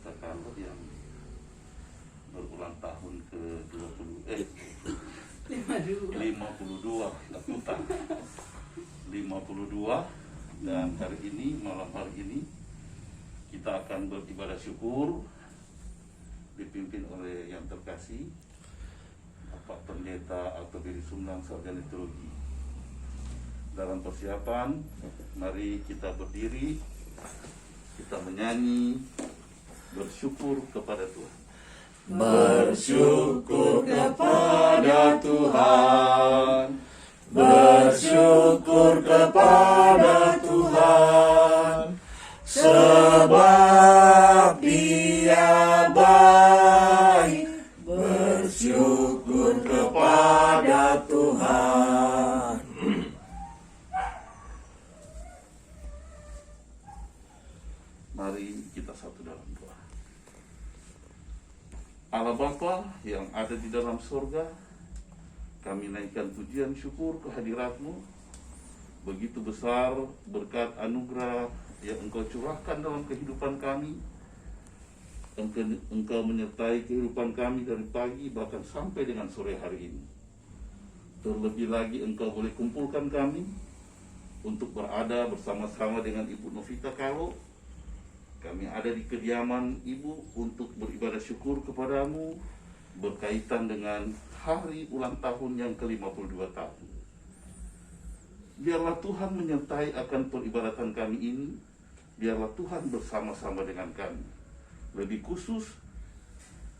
Novita Kalo yang berulang tahun ke-52 dan hari ini, malam hari ini kita akan beribadah syukur dipimpin oleh yang terkasih Bapak Pendeta Altoberi Sumlang Sarjana Teologi. Dalam persiapan, mari kita berdiri, kita menyanyi bersyukur kepada Tuhan. Bersyukur kepada Tuhan, bersyukur kepada Tuhan, sebab Dia baik. Bersyukur kepada Tuhan. Mari kita satu dalam doa. Allah Bapa yang ada di dalam surga, kami naikkan pujian syukur kehadirat-Mu. Begitu besar berkat anugerah yang Engkau curahkan dalam kehidupan kami. Engkau menyertai kehidupan kami dari pagi bahkan sampai dengan sore hari ini. Terlebih lagi Engkau boleh kumpulkan kami untuk berada bersama-sama dengan Ibu Novita Kalo. Kami ada di kediaman Ibu untuk beribadah syukur kepadamu berkaitan dengan hari ulang tahun yang ke-52 tahun. Biarlah Tuhan menyertai akan peribadatan kami ini. Biarlah Tuhan bersama-sama dengan kami. Lebih khusus,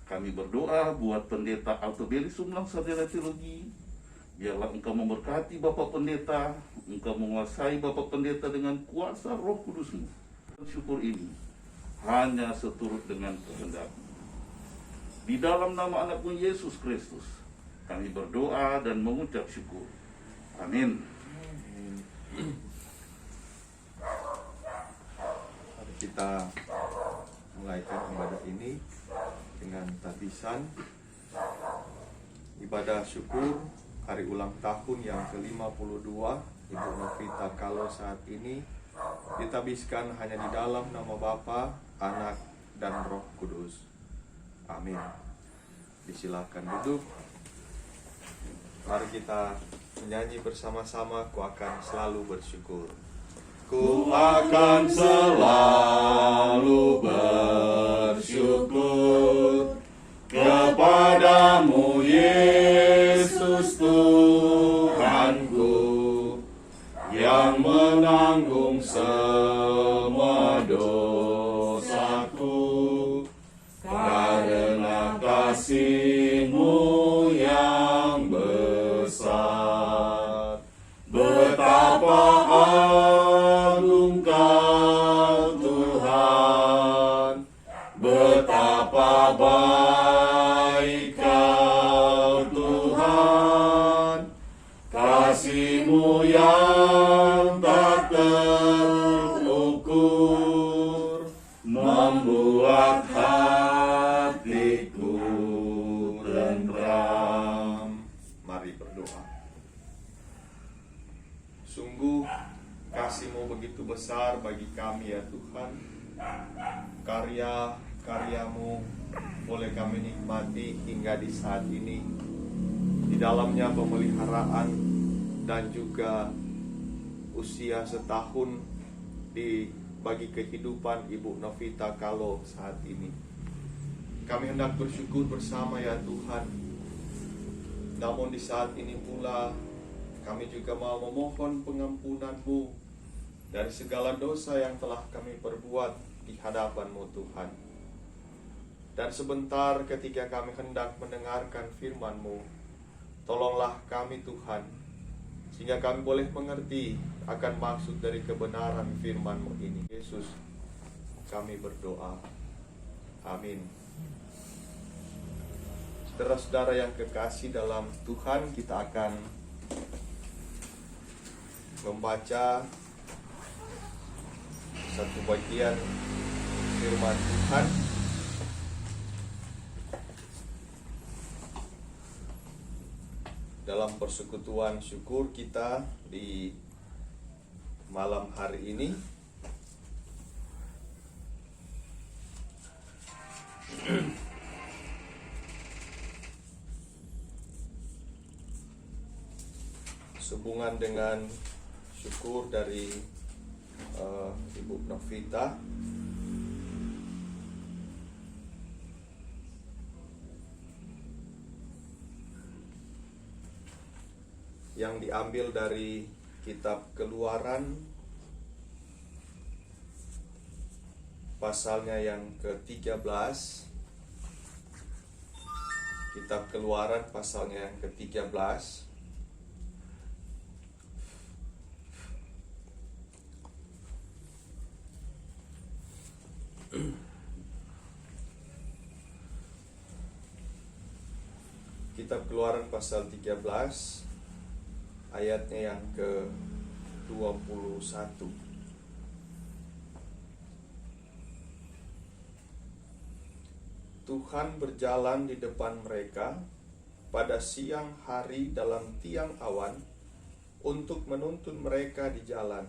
kami berdoa buat Pendeta Altoberi Sumlang Sarjana Teologi. Biarlah Engkau memberkati Bapak Pendeta, Engkau menguasai Bapak Pendeta dengan kuasa Roh Kudus-Mu. Syukur ini hanya seturut dengan kehendak. Di dalam nama anak-Mu Yesus Kristus, kami berdoa dan mengucap syukur. Amin. Mari kita mulaikan ibadah ini dengan tahbisan ibadah syukur hari ulang tahun yang ke-52 Ibu Novita Kalo saat ini ditabiskan hanya di dalam nama Bapa, Anak, dan Roh Kudus. Amin. Disilakan duduk. Mari kita menyanyi bersama-sama, Ku akan selalu bersyukur. Ku akan selalu bersyukur kepadamu Yesus Tuhanku, yang menanggung semua dosaku karena kasih-Mu yang besar. Betapa agung Kau Tuhan, betapa baik Kau Tuhan, kasih-Mu yang tak terukur membuat hatiku tentram. Mari berdoa. Sungguh kasih-Mu begitu besar bagi kami ya Tuhan. Karya-karya-Mu boleh kami nikmati hingga di saat ini. Di dalamnya pemeliharaan dan juga usia setahun bagi kehidupan Ibu Novita Kalo saat ini. Kami hendak bersyukur bersama ya Tuhan. Namun di saat ini pula kami juga mau memohon pengampunan-Mu dari segala dosa yang telah kami perbuat di hadapan-Mu Tuhan. Dan sebentar ketika kami hendak mendengarkan firman-Mu, tolonglah kami Tuhan, sehingga kami boleh mengerti akan maksud dari kebenaran firman-Mu ini. Yesus, kami berdoa. Amin. Saudara-saudara yang kekasih dalam Tuhan, kita akan membaca satu bagian firman Tuhan dalam persekutuan syukur kita di malam hari ini. Sehubungan dengan syukur dari Ibu Novita, yang diambil dari kitab Keluaran pasalnya yang ke-13. Kitab Keluaran pasalnya yang ke-13. Kitab Keluaran pasal 13 ayatnya yang ke-21. Tuhan berjalan di depan mereka pada siang hari dalam tiang awan untuk menuntun mereka di jalan,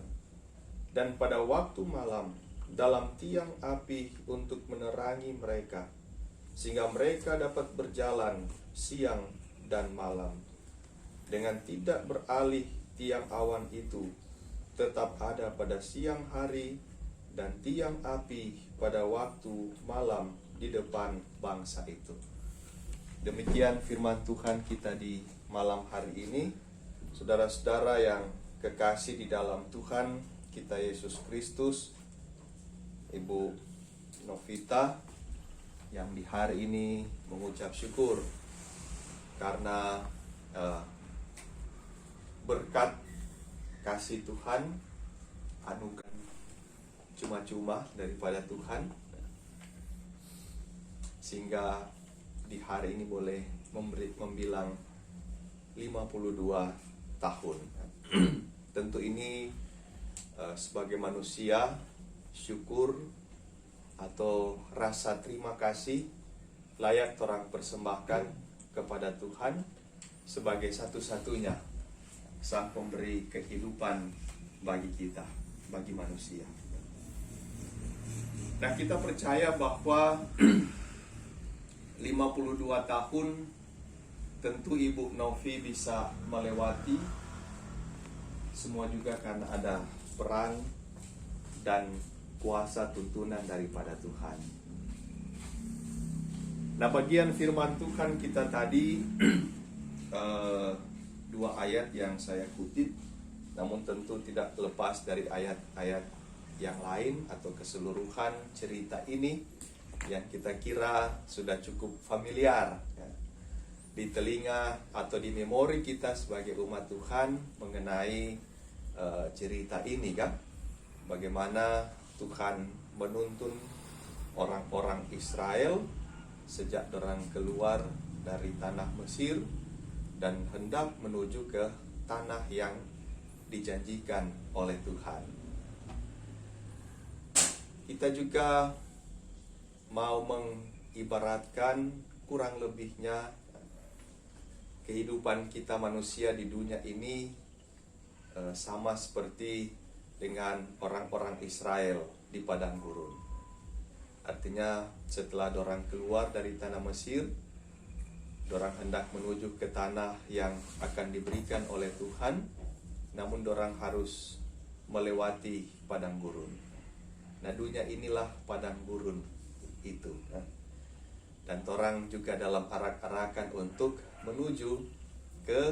dan pada waktu malam dalam tiang api untuk menerangi mereka, sehingga mereka dapat berjalan siang dan malam. Dengan tidak beralih tiang awan itu tetap ada pada siang hari dan tiang api pada waktu malam di depan bangsa itu. Demikian firman Tuhan kita di malam hari ini. Saudara-saudara yang kekasih di dalam Tuhan kita Yesus Kristus, Ibu Novita yang di hari ini mengucap syukur karena berkat kasih Tuhan, anugerah cuma-cuma daripada Tuhan, sehingga di hari ini boleh membilang 52 tahun. Tentu ini sebagai manusia, syukur atau rasa terima kasih layak orang persembahkan kepada Tuhan sebagai satu-satunya Sang Pemberi kehidupan bagi kita, bagi manusia. Nah, kita percaya bahwa 52 tahun tentu Ibu Novi bisa melewati semua juga karena ada peran dan kuasa tuntunan daripada Tuhan. Nah, bagian firman Tuhan kita tadi dua ayat yang saya kutip, namun tentu tidak lepas dari ayat-ayat yang lain atau keseluruhan cerita ini yang kita kira sudah cukup familiar ya, di telinga atau di memori kita sebagai umat Tuhan mengenai cerita ini kan, bagaimana Tuhan menuntun orang-orang Israel sejak orang keluar dari tanah Mesir dan hendak menuju ke tanah yang dijanjikan oleh Tuhan. Kita juga mau mengibaratkan kurang lebihnya kehidupan kita manusia di dunia ini sama seperti dengan orang-orang Israel di padang gurun. Artinya setelah dorang keluar dari tanah Mesir, dorang hendak menuju ke tanah yang akan diberikan oleh Tuhan, namun dorang harus melewati padang gurun. Nah, dunia inilah padang gurun itu. Dan orang juga dalam arak-arakan untuk menuju ke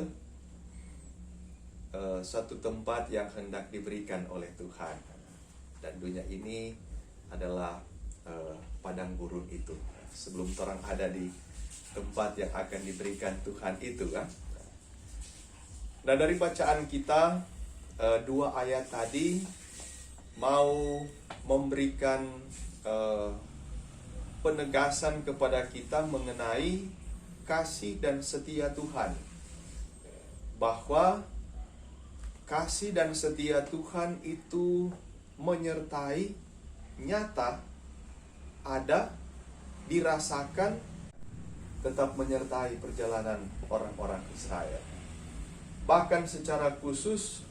suatu tempat yang hendak diberikan oleh Tuhan. Dan dunia ini adalah padang gurun itu. Sebelum orang ada di tempat yang akan diberikan Tuhan itu kan. Nah, dari bacaan kita dua ayat tadi mau memberikan penegasan kepada kita mengenai kasih dan setia Tuhan, bahwa kasih dan setia Tuhan itu menyertai, nyata, ada, dirasakan, tetap menyertai perjalanan orang-orang Israel. Bahkan secara khusus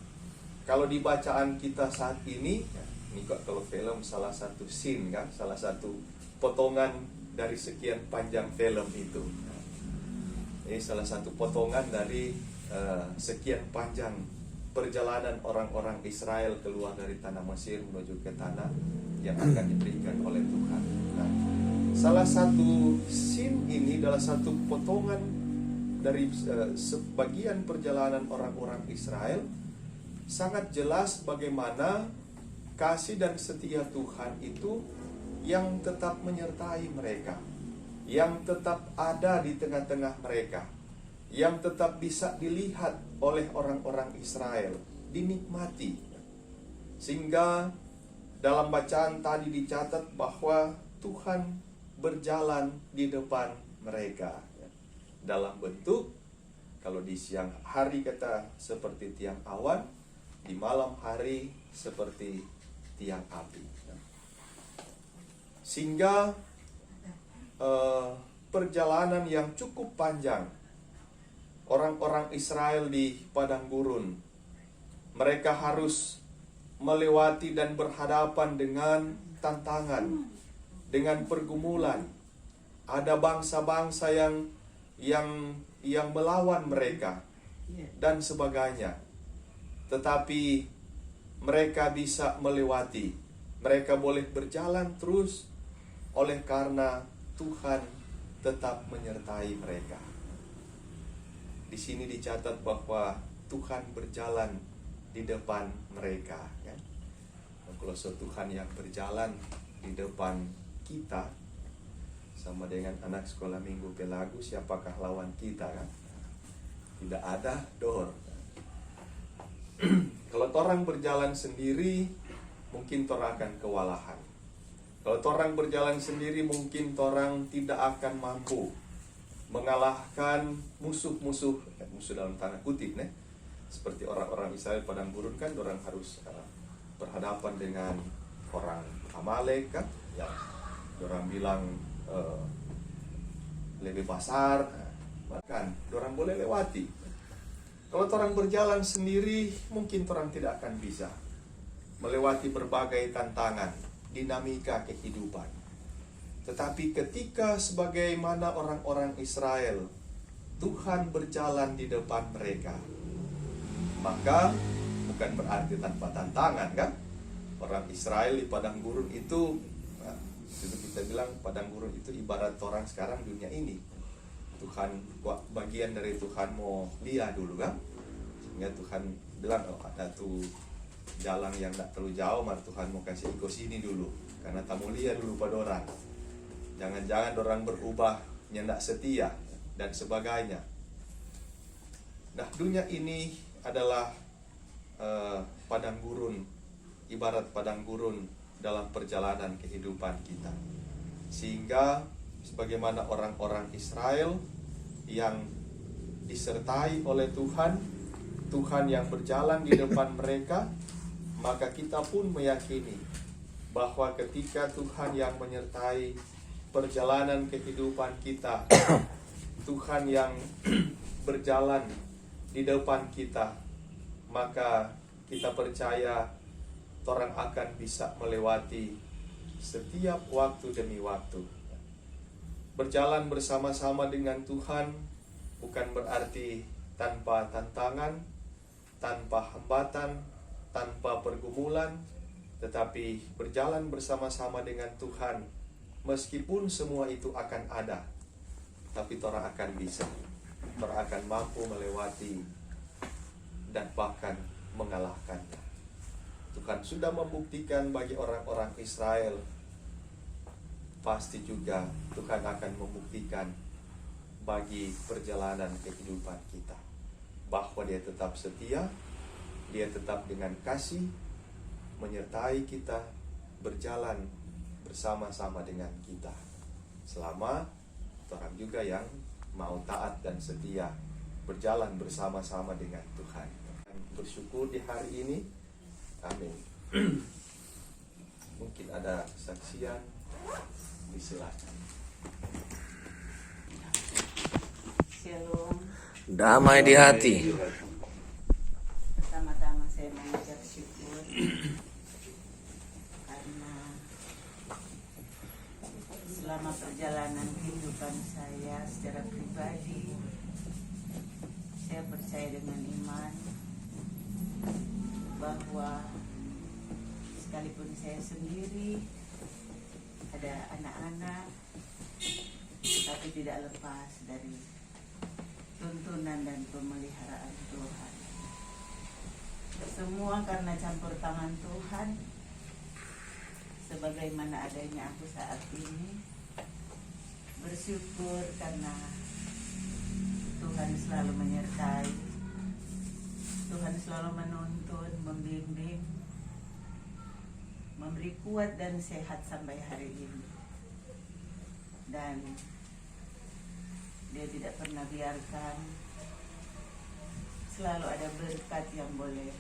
kalau di bacaan kita saat ini kok kalau film salah satu scene kan, salah satu potongan dari sekian panjang film itu. Ini salah satu potongan dari sekian panjang perjalanan orang-orang Israel keluar dari tanah Mesir menuju ke tanah yang akan diberikan oleh Tuhan. Nah, salah satu scene ini adalah satu potongan dari sebagian perjalanan orang-orang Israel, sangat jelas bagaimana kasih dan setia Tuhan itu yang tetap menyertai mereka, yang tetap ada di tengah-tengah mereka, yang tetap bisa dilihat oleh orang-orang Israel, dinikmati. Sehingga dalam bacaan tadi dicatat bahwa Tuhan berjalan di depan mereka, dalam bentuk, kalau di siang hari kata seperti tiang awan, di malam hari seperti tiang api. Sehingga perjalanan yang cukup panjang orang-orang Israel di padang gurun, mereka harus melewati dan berhadapan dengan tantangan, dengan pergumulan. Ada bangsa-bangsa yang melawan mereka dan sebagainya. Tetapi mereka bisa melewati. Mereka boleh berjalan terus oleh karena Tuhan tetap menyertai mereka. Di sini dicatat bahwa Tuhan berjalan di depan mereka, kan? Dan kalau Tuhan yang berjalan di depan kita, sama dengan anak sekolah minggu Pelagu, siapakah lawan kita, kan? Tidak ada dor. Kalau orang berjalan sendiri, mungkin orang akan kewalahan. Kalau orang berjalan sendiri, mungkin orang tidak akan mampu mengalahkan musuh-musuh dalam tanda kutip, seperti orang-orang Israel padang gurun, kan orang harus berhadapan dengan orang Amalek, kan, yang orang bilang lebih besar, bahkan orang boleh lewati. Kalau orang berjalan sendiri, mungkin orang tidak akan bisa melewati berbagai tantangan, dinamika kehidupan. Tetapi ketika sebagaimana orang-orang Israel, Tuhan berjalan di depan mereka, maka bukan berarti tanpa tantangan, kan? Orang Israel di padang gurun itu, kita bilang padang gurun itu ibarat orang sekarang dunia ini. Tuhan, bagian dari Tuhan mau lihat dulu, kan? Sehingga Tuhan bilang, oh ada tuh jalan yang tidak terlalu jauh, maka Tuhan mau kasih ikut sini dulu, karena tak mau lihat dulu pada orang. Jangan-jangan orang berubah, tidak setia, dan sebagainya. Nah, dunia ini adalah padang gurun, ibarat padang gurun dalam perjalanan kehidupan kita. Sehingga sebagaimana orang-orang Israel yang disertai oleh Tuhan, Tuhan yang berjalan di depan mereka, maka kita pun meyakini bahwa ketika Tuhan yang menyertai perjalanan kehidupan kita, Tuhan yang berjalan di depan kita, maka kita percaya orang akan bisa melewati setiap waktu demi waktu. Berjalan bersama-sama dengan Tuhan bukan berarti tanpa tantangan, tanpa hambatan, tanpa pergumulan, tetapi berjalan bersama-sama dengan Tuhan, meskipun semua itu akan ada, tapi orang akan bisa, orang akan mampu melewati dan bahkan mengalahkannya. Tuhan sudah membuktikan bagi orang-orang Israel, pasti juga Tuhan akan membuktikan bagi perjalanan kehidupan kita, bahwa Dia tetap setia, Dia tetap dengan kasih menyertai kita, berjalan bersama-sama dengan kita, selama orang juga yang mau taat dan setia berjalan bersama-sama dengan Tuhan. Bersyukur di hari ini. Amin. Mungkin ada saksian, disilakan. Shalom. Damai di hati. Pertama-tama saya mengucap syukur karena selama perjalanan kehidupan saya secara pribadi, saya percaya dengan iman bahwa sekalipun saya sendiri, ada anak-anak, tapi tidak lepas dari tuntunan dan pemeliharaan Tuhan. Semua karena campur tangan Tuhan. Sebagaimana adanya aku saat ini, bersyukur karena Tuhan selalu menyertai, Tuhan selalu menuntun, membimbing, memberi kuat dan sehat sampai hari ini. Dan Dia tidak pernah biarkan, selalu ada berkat yang boleh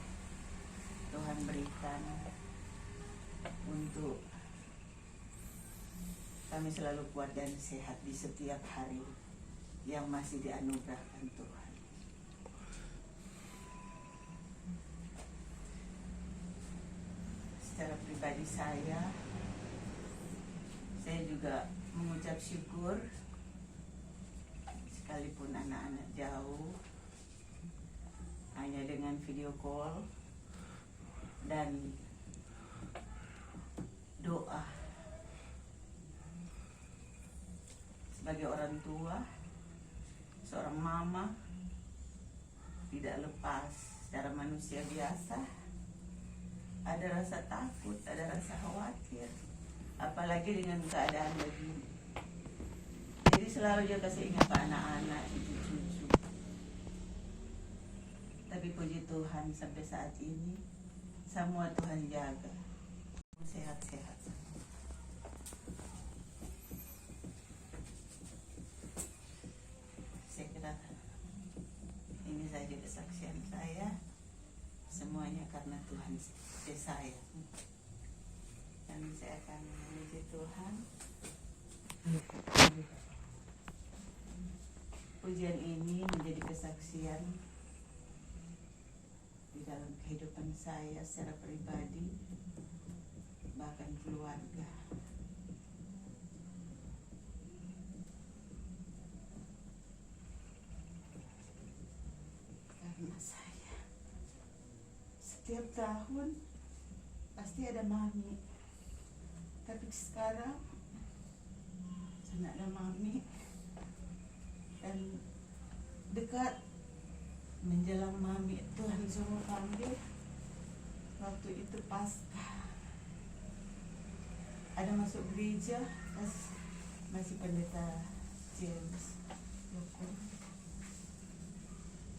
Tuhan berikan untuk kami selalu kuat dan sehat di setiap hari yang masih dianugerahkan Tuhan. Secara pribadi saya juga mengucap syukur sekalipun anak-anak jauh, hanya dengan video call dan doa. Sebagai orang tua, seorang mama, tidak lepas secara manusia biasa, ada rasa takut, ada rasa khawatir, apalagi dengan keadaan begini. Jadi selalu juga kasih ingat ke anak-anak, cucu-cucu. Tapi puji Tuhan sampai saat ini semua Tuhan jaga, sehat-sehat. Saya kira ini saja kesaksian saya, semuanya karena Tuhan saya. Dan saya akan memuji Tuhan. Pujian ini menjadi kesaksian di dalam kehidupan saya secara pribadi, bahkan keluarga. Karena saya setiap tahun pasti ada mami, tapi sekarang tidak ada mami, dan dekat menjelang mami Tuhan suruh panggil. Waktu itu Paskah, ada masuk gereja pas masih pendeta James Yoko.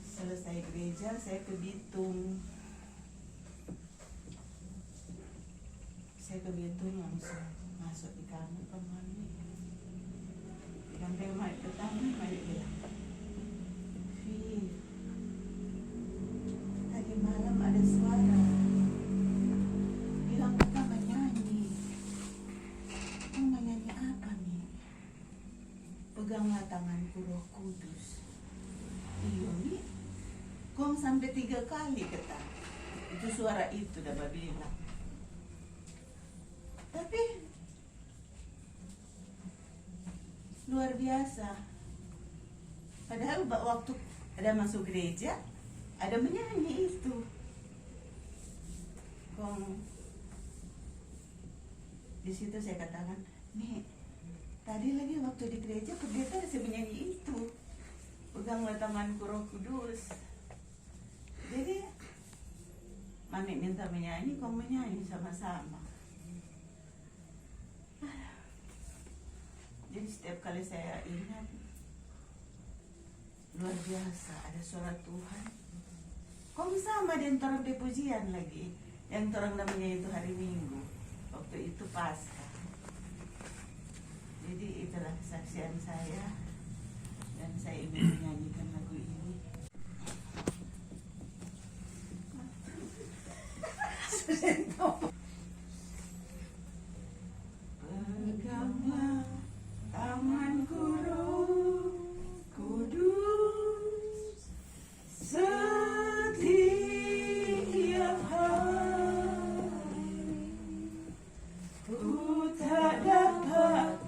Selesai gereja saya ke Bitung. Saya ke Bitung langsung masuk di kamar ke mami. Di kantor mami pertama, mami bilang, "Fi, tadi malam ada suara bilang kita menyanyi. Kamu menyanyi apa nih? Peganglah tanganku Roh Kudus." Iya nih, kong sampai 3 kali kata. Itu suara itu dah bilang. Tapi luar biasa. Padahal waktu ada masuk gereja, ada menyanyi itu. Kong di situ saya katakan, nih tadi lagi waktu di gereja pendeta saya menyanyi itu. Peganglah tanganku Roh Kudus. Jadi mami minta menyanyi, kong menyanyi sama-sama. Jadi setiap kali saya ingat, luar biasa ada suara Tuhan. Kok sama dengan torang di pujian lagi, yang torang namanya itu hari Minggu, waktu itu Paskah. Jadi itulah kesaksian saya, dan saya ingin menyanyikan lagu ini. Peganglah tanganku Roh Kudus, setiap hari ku tak dapat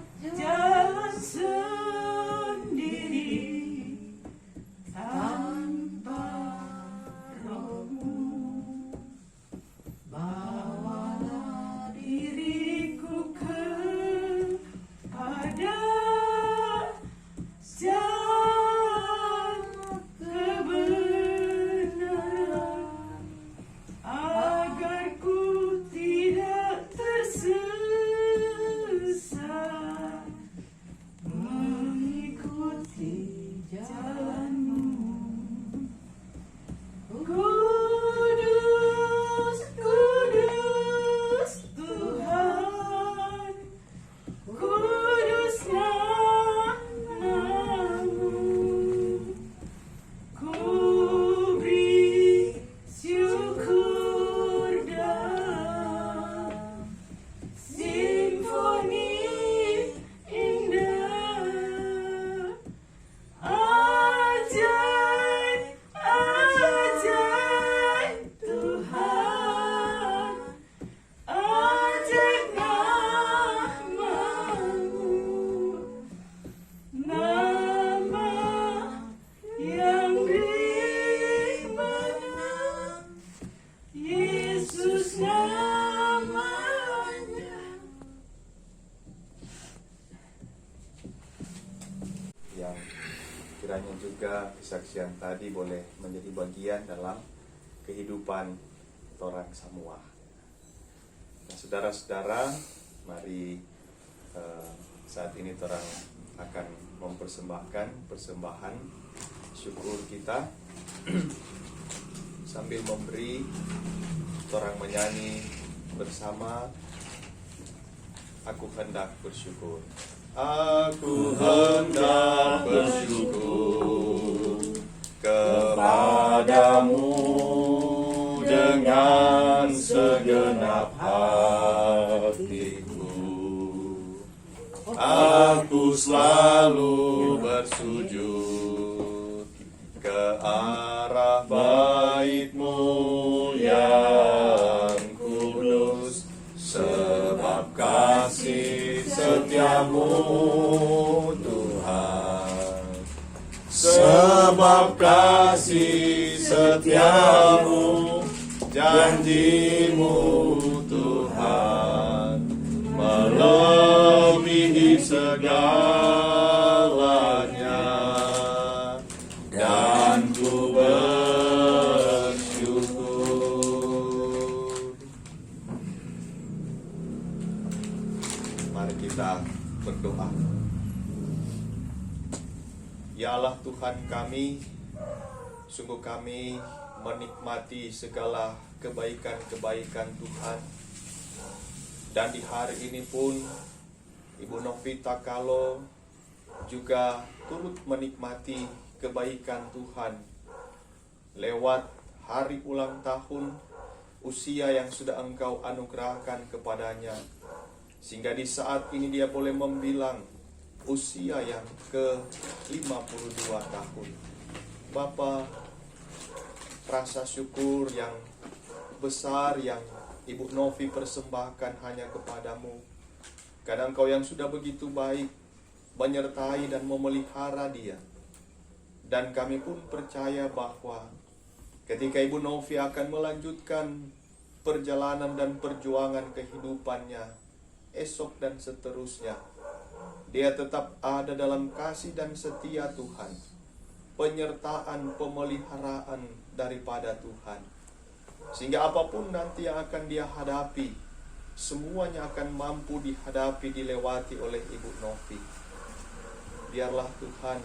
kiranya juga kesaksian tadi boleh menjadi bagian dalam kehidupan orang semua. Nah, saudara-saudara, mari saat ini orang akan mempersembahkan persembahan syukur kita sambil memberi orang menyanyi bersama Aku Hendak Bersyukur. Aku hendak bersyukur kepadamu dengan segenap hatiku. Aku selalu bersujud ke arah bait-Mu yang kudus, sebab kasih setiamu Tuhan, sebab kasih setiamu, janji-Mu Tuhan melebihi segalanya, dan ku bersyukur. Mari kita berdoa. Ya Allah Tuhan kami, sungguh kami menikmati segala kebaikan-kebaikan Tuhan. Dan di hari ini pun Ibu Novita Kalo juga turut menikmati kebaikan Tuhan lewat hari ulang tahun usia yang sudah Engkau anugerahkan kepadanya, sehingga di saat ini dia boleh membilang usia yang ke-52 tahun. Bapa, rasa syukur yang besar yang Ibu Novi persembahkan hanya kepadamu, karena Engkau yang sudah begitu baik menyertai dan memelihara dia. Dan kami pun percaya bahwa ketika Ibu Novi akan melanjutkan perjalanan dan perjuangan kehidupannya esok dan seterusnya, dia tetap ada dalam kasih dan setia Tuhan, penyertaan, pemeliharaan daripada Tuhan, sehingga apapun nanti yang akan dia hadapi, semuanya akan mampu dihadapi, dilewati oleh Ibu Novi. Biarlah Tuhan,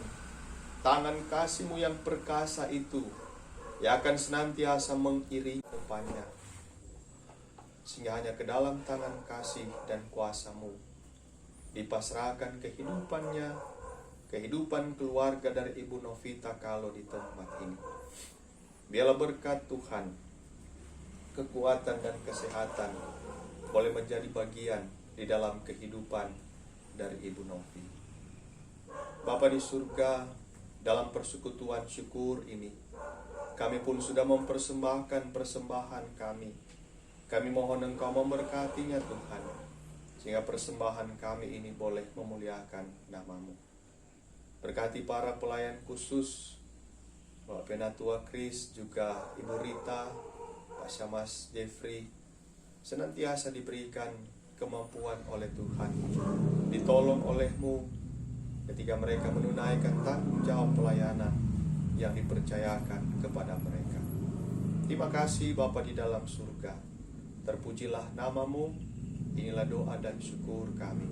tangan kasih-Mu yang perkasa itu yang akan senantiasa mengiringi depannya, sehingga hanya ke dalam tangan kasih dan kuasa-Mu dipasrahkan kehidupannya, kehidupan keluarga dari Ibu Novita Kalo di tempat ini. Biarlah berkat Tuhan, kekuatan dan kesehatan boleh menjadi bagian di dalam kehidupan dari Ibu Novi. Bapa di surga, dalam persekutuan syukur ini, kami pun sudah mempersembahkan persembahan kami. Kami mohon Engkau memberkatinya Tuhan, sehingga persembahan kami ini boleh memuliakan nama-Mu. Berkati para pelayan khusus, Bapak Penatua Kris, juga Ibu Rita, Pak Syamas Jeffrey, senantiasa diberikan kemampuan oleh Tuhan, ditolong oleh-Mu ketika mereka menunaikan tanggung jawab pelayanan yang dipercayakan kepada mereka. Terima kasih Bapa di dalam surga, terpujilah nama-Mu. Inilah doa dan syukur kami.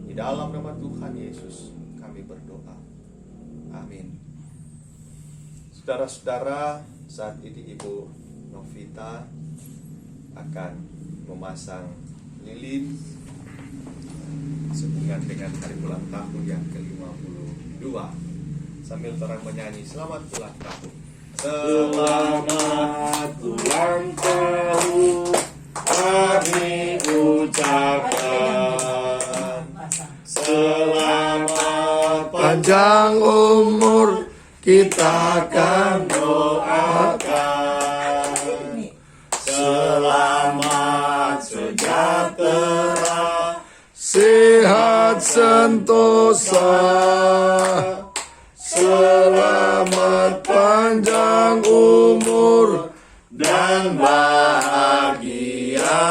Di dalam nama Tuhan Yesus kami berdoa. Amin. Saudara-saudara, saat ini Ibu Novita akan memasang lilin sehubungan dengan hari ulang tahun yang ke-52 sambil terang menyanyi selamat ulang tahun. Selamat ulang tahun kami ucapkan, selamat Panjang umur kita akan doakan, selamat sejahtera, sehat sentosa, selamat panjang umur dan bahagia.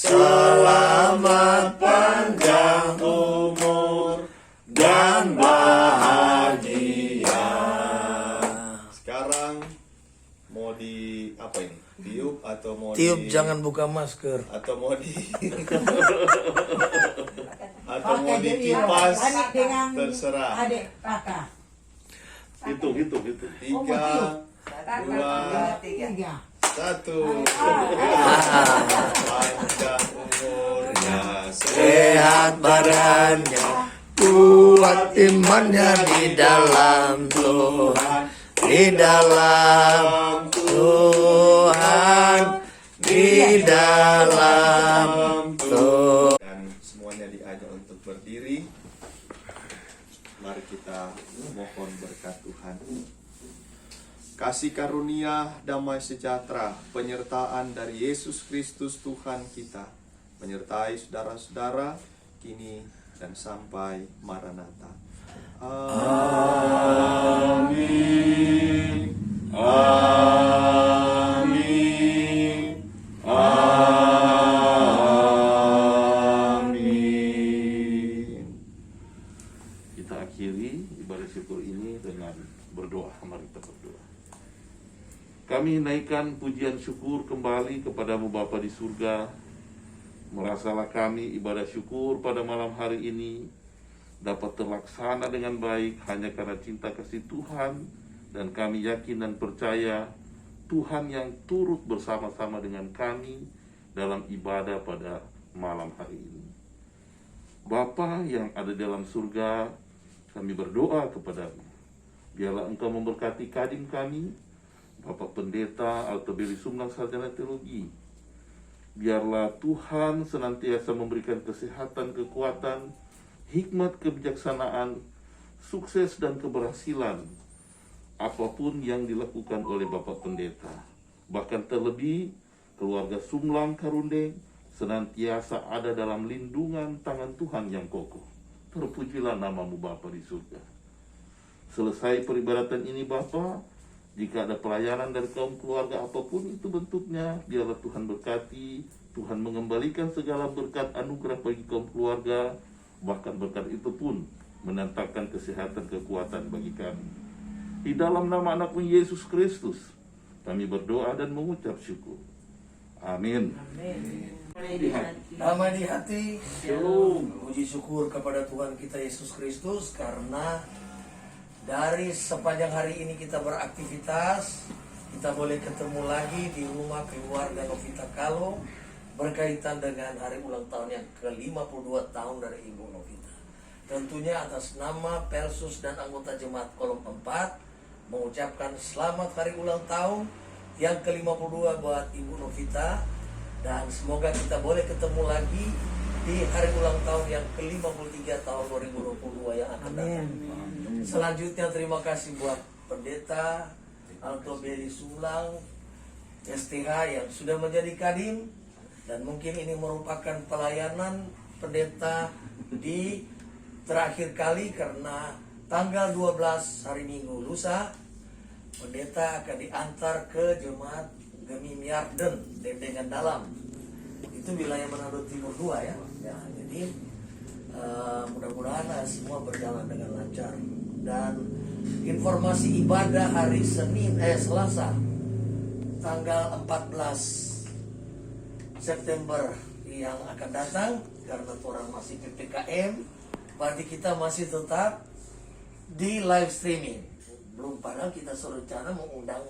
Selamat panjang umur dan bahagia. ditiup jangan buka masker. atau mau di atau mau dikipas, Adik dengan terserah. adik kakak. Itu. 3, 2, 3. 1. Panjang umurnya, Sehat badannya, kuat imannya di dalam Tuhan, di dalam Tuhan, di dalam Tuhan. dan semuanya diajak untuk berdiri. Mari kita mohon berkat Tuhan. Kasih karunia, damai sejahtera, penyertaan dari Yesus Kristus Tuhan kita menyertai saudara-saudara kini dan sampai Maranatha. Amin. Amin. Amin. Kita akhiri ibadah syukur ini dengan berdoa. Mari kita berdoa. Kami naikkan pujian syukur kembali kepadamu Bapa di surga. Merasalah kami ibadah syukur pada malam hari ini dapat terlaksana dengan baik hanya karena cinta kasih Tuhan, dan kami yakin dan percaya Tuhan yang turut bersama-sama dengan kami dalam ibadah pada malam hari ini. Bapa yang ada dalam surga, kami berdoa kepadamu. Biarlah Engkau memberkati kadim kami, Bapak Pendeta Altobeli Sumlang Sarjana Teologi. Biarlah Tuhan senantiasa memberikan kesehatan, kekuatan, hikmat, kebijaksanaan, sukses dan keberhasilan apapun yang dilakukan oleh Bapak Pendeta. Bahkan terlebih keluarga Sumlang Karundeng senantiasa ada dalam lindungan tangan Tuhan yang kokoh. Terpujilah namamu Bapa di surga. Selesai peribadatan ini Bapa, jika ada pelayanan dari kaum keluarga apapun itu bentuknya, biarlah Tuhan berkati, Tuhan mengembalikan segala berkat anugerah bagi kaum keluarga, bahkan berkat itu pun mendatangkan kesehatan, kekuatan bagi kami. Di dalam nama anakmu Yesus Kristus, kami berdoa dan mengucap syukur. Amin. Damai di hati, Shalom. puji syukur kepada Tuhan kita Yesus Kristus karena dari sepanjang hari ini kita beraktivitas, kita boleh ketemu lagi di rumah keluarga Novita Kalo berkaitan dengan hari ulang tahun yang ke-52 tahun dari Ibu Novita. Tentunya atas nama Persus dan anggota Jemaat Kolom 4 mengucapkan selamat hari ulang tahun yang ke-52 buat Ibu Novita, dan semoga kita boleh ketemu lagi di hari ulang tahun yang ke-53 tahun 2022 yang akan datang. Selanjutnya terima kasih buat Pendeta Altobeli Sumlang STH yang sudah menjadi kadim, dan mungkin ini merupakan pelayanan pendeta di terakhir kali karena tanggal 12 hari Minggu lusa pendeta akan diantar ke Jemaat Gemim Yarden Dendengan Dalam. Itu wilayah Manado Timur 2 ya. Jadi mudah-mudahan semua berjalan dengan lancar. Dan informasi ibadah hari Selasa tanggal 14 September yang akan datang, karena orang masih PPKM, berarti kita masih tetap di live streaming. Belum, padahal kita serencana mengundang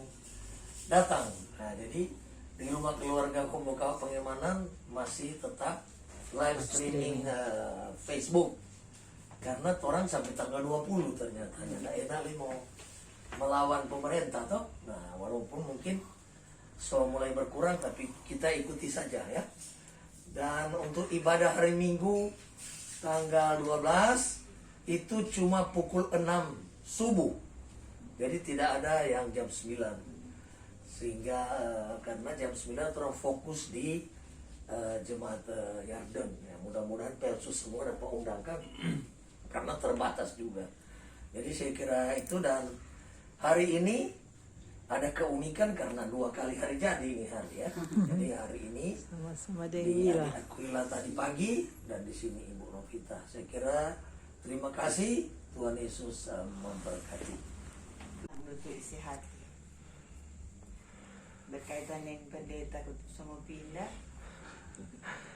datang. Nah, jadi di rumah keluarga Kombokawa Pengemanan masih tetap live streaming Facebook. Karena orang sampai tanggal 20 ternyata tidak enak mau melawan pemerintah toh. Nah, walaupun mungkin mulai berkurang, tapi kita ikuti saja ya. Dan untuk ibadah hari Minggu tanggal 12 itu cuma pukul 6 subuh. Jadi tidak ada yang jam 9. Sehingga karena jam 9 terfokus di Jemaat Yarden. Ya, mudah-mudahan Persus semua dapat undangkan karena terbatas juga. Jadi saya kira itu. Dan hari ini ada keunikan karena 2 kali hari jadi ini hari ya. Jadi hari ini sama-sama Iya. di di Aquila tadi pagi dan di sini Ibu Novita. Saya kira terima kasih, Tuhan Yesus memberkati. Untuk isi hati. berkaitan dengan pendeta semua pindah.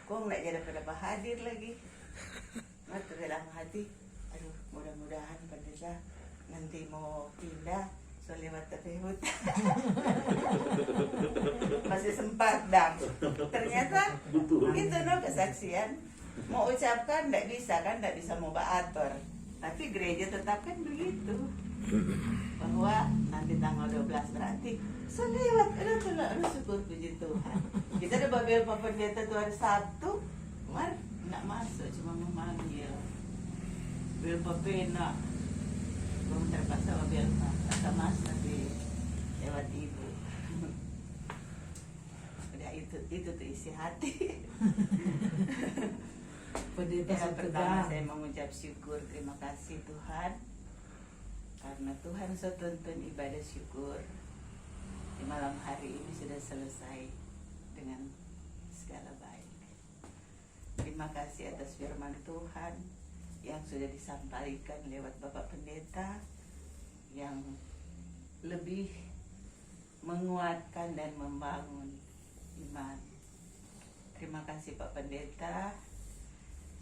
Kok nggak jadi pada hadir lagi? Mata dalam hati, aduh mudah-mudahan pendeta nanti mau pindah so lewat tepehut. Masih sempat dam. Ternyata itu no kesaksian. Mau ucapkan nggak bisa kan, nggak bisa mau baator. Tapi gereja tetapkan begitu. Bahwa nanti tanggal 12 berarti so lewat. Aduh syukur puji Tuhan. Kita ada babel pendeta tuh hari Sabtu. Mar nggak masuk, cuma memanggil. Babel pena. Belum terpaksa babel kata mas nanti lewat ibu. Udah itu tuh isi hati. Pendeta Yang pertama Setegang. saya mengucap syukur, terima kasih Tuhan, karena Tuhan sudah tuntun ibadah syukur di malam hari ini sudah selesai dengan segala baik. Terima kasih atas firman Tuhan yang sudah disampaikan lewat Bapak Pendeta yang lebih menguatkan dan membangun iman. Terima kasih Pak Pendeta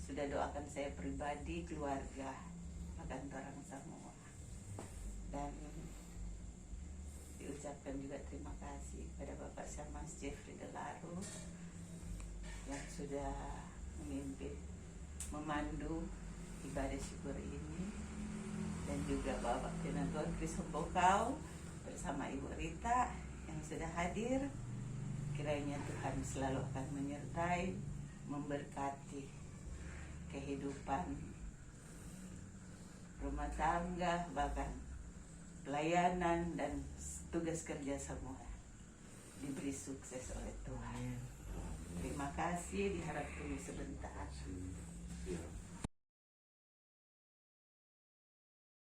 sudah doakan saya pribadi, keluarga, bahkan orang semua. Dan diucapkan juga terima kasih pada Bapak Syamas Jeffrey Delaro yang sudah memimpin, memandu ibadah syukur ini, dan juga Bapak Senator Chris Hembokau bersama Ibu Rita yang sudah hadir. Kiranya Tuhan selalu akan menyertai, memberkati kehidupan rumah tangga, bahkan pelayanan dan tugas kerja semua diberi sukses oleh Tuhan. Terima kasih, diharap tunggu sebentar. Siap.